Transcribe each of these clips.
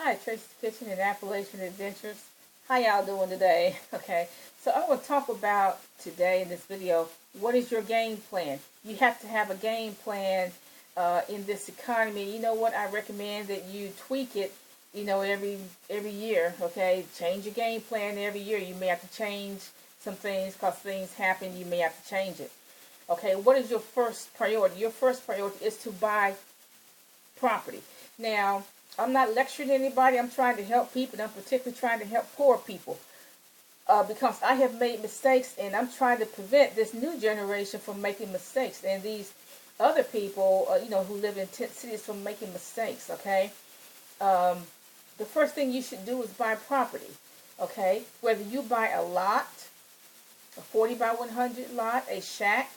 Hi, Tracy's Kitchen and Appalachian Adventures. How y'all doing today? Okay, so I'm going to talk about today in this video, what is your game plan? You have to have a game plan in this economy. You know what? I recommend that you tweak it, every year. Okay, change your game plan every year. You may have to change some things because things happen. You may have to change it. Okay, what is your first priority? Your first priority is to buy property. Now, I'm not lecturing anybody. I'm trying to help people, and I'm particularly trying to help poor people because I have made mistakes, and I'm trying to prevent this new generation from making mistakes, and these other people, who live in tent cities from making mistakes. Okay, the first thing you should do is buy property. Okay, whether you buy a lot, a 40 by 100 lot, a shack,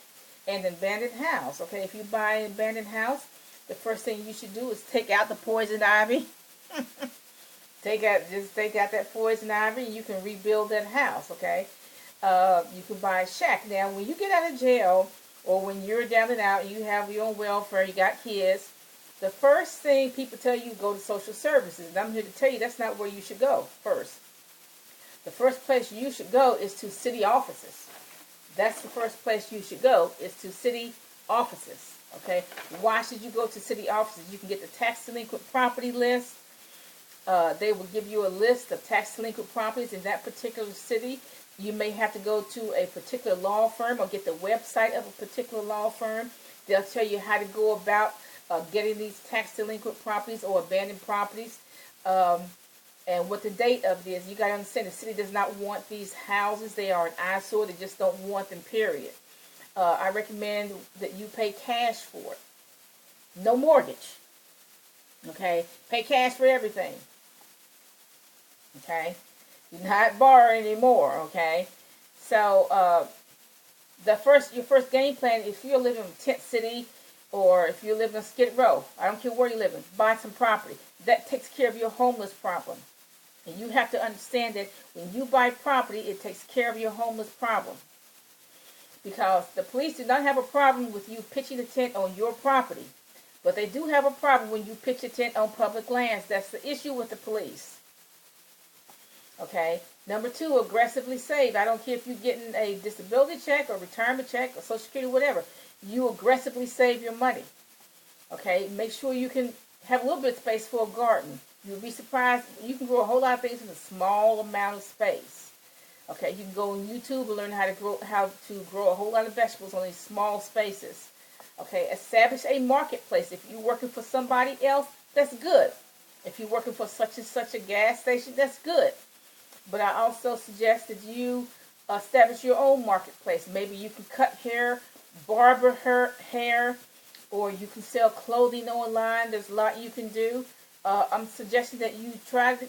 an abandoned house. Okay, if you buy an abandoned house, the first thing you should do is take out the poison ivy. Take out that poison ivy, and you can rebuild that house. Okay, you can buy a shack. Now, when you get out of jail or when you're down and out, you have your own welfare, you got kids. The first thing people tell you, go to social services. And I'm here to tell you that's not where you should go first. The first place you should go is to city offices. That's the first place you should go, is to city offices. Okay, why should you go to city offices? You can get the tax delinquent property list. They will give you a list of tax delinquent properties in that particular city. You may have to go to a particular law firm or get the website of a particular law firm. They'll tell you how to go about getting these tax delinquent properties or abandoned properties, and what the date of it is. You got to understand, the city does not want these houses. They are an eyesore. They just don't want them, period. I recommend that you pay cash for it. No mortgage. Okay? Pay cash for everything. Okay? You're not borrowing anymore. Okay? So, your first game plan, if you're living in Tent City or if you live in Skid Row, I don't care where you live in, buy some property. That takes care of your homeless problem. And you have to understand that when you buy property, it takes care of your homeless problem. Because the police do not have a problem with you pitching a tent on your property. But they do have a problem when you pitch a tent on public lands. That's the issue with the police. Okay? Number two, aggressively save. I don't care if you're getting a disability check or retirement check or Social Security, whatever. You aggressively save your money. Okay? Make sure you can have a little bit of space for a garden. You'll be surprised. You can grow a whole lot of things in a small amount of space. Okay, you can go on YouTube and learn how to grow a whole lot of vegetables on these small spaces. Okay, establish a marketplace. If you're working for somebody else, that's good. If you're working for such and such a gas station, that's good. But I also suggest that you establish your own marketplace. Maybe you can cut hair, barber hair, or you can sell clothing online. There's a lot you can do. I'm suggesting that you try to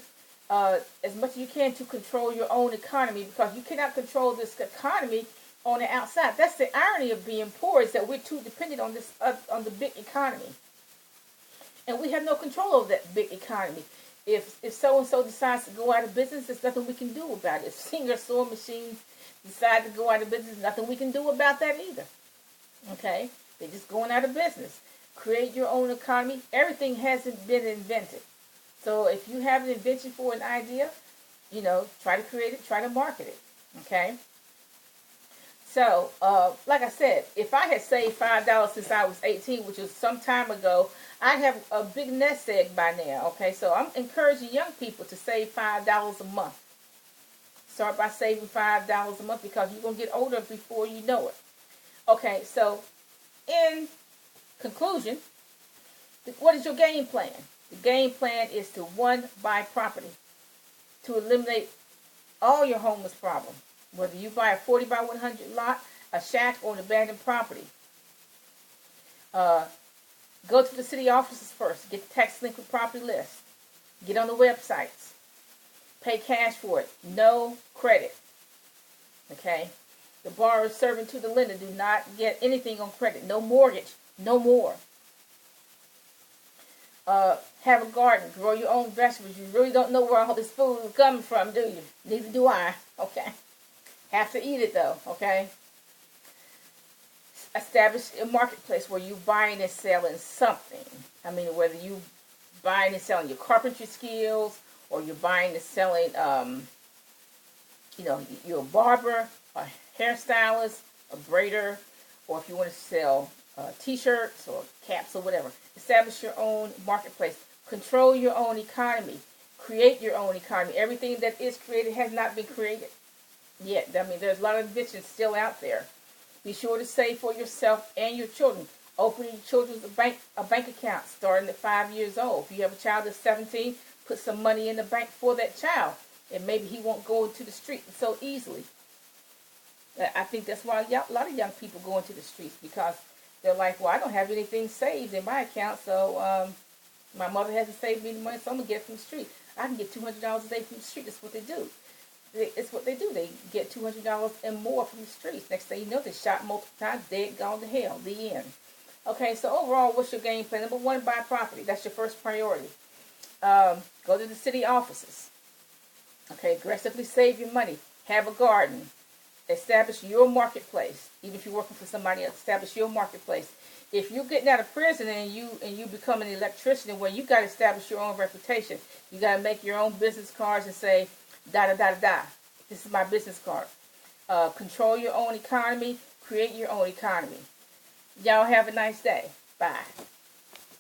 as much as you can to control your own economy, because you cannot control this economy on the outside. That's the irony of being poor, is that we're too dependent on this on the big economy, and we have no control over that big economy. If so and so decides to go out of business, there's nothing we can do about it. If Singer Sewing Machines decide to go out of business, there's nothing we can do about that either. Okay, they're just going out of business. Create your own economy. Everything hasn't been invented. So if you have an invention for an idea, try to create it, try to market it. Okay? So, like I said, if I had saved $5 since I was 18, which was some time ago, I'd have a big nest egg by now. Okay? So I'm encouraging young people to save $5 a month. Start by saving $5 a month, because you're going to get older before you know it. Okay, so in conclusion, what is your game plan? The game plan is to, one, buy property to eliminate all your homeless problem. Whether you buy a 40 by 100 lot, a shack, or an abandoned property. Go to the city offices first. Get the tax delinquent property list. Get on the websites. Pay cash for it. No credit. Okay? The borrower is serving to the lender. Do not get anything on credit. No mortgage. No more. Have a garden. Grow your own vegetables. You really don't know where all this food is coming from, do you? Neither do I. Okay? Have to eat it, though. Okay? Establish a marketplace where you buying and selling something. I mean, whether you buying and selling your carpentry skills, or you're buying and selling, you're a barber, a hairstylist, a braider, or if you want to sell t-shirts or caps or whatever. Establish your own marketplace. Control your own economy. Create your own economy. Everything that is created has not been created yet. I mean, there's a lot of inventions still out there. Be sure to save for yourself and your children. Open your children's a bank account starting at 5 years old. If you have a child that's 17, put some money in the bank for that child, and maybe he won't go into the street so easily. I think that's why a lot of young people go into the streets, because they're like, well, I don't have anything saved in my account, so my mother hasn't saved me any money, so I'm going to get it from the street. I can get $200 a day from the street. That's what they do. It's what they do. They get $200 and more from the streets. Next thing you know, they shot multiple times, dead, gone to hell. The end. Okay, so overall, what's your game plan? Number one, buy property. That's your first priority. Go to the city offices. Okay, aggressively save your money. Have a garden. Establish your marketplace. Even if you're working for somebody else, establish your marketplace. If you're getting out of prison and you become an electrician, well, you got to establish your own reputation. You got to make your own business cards and say, da da da da da. This is my business card. Control your own economy. Create your own economy. Y'all have a nice day. Bye.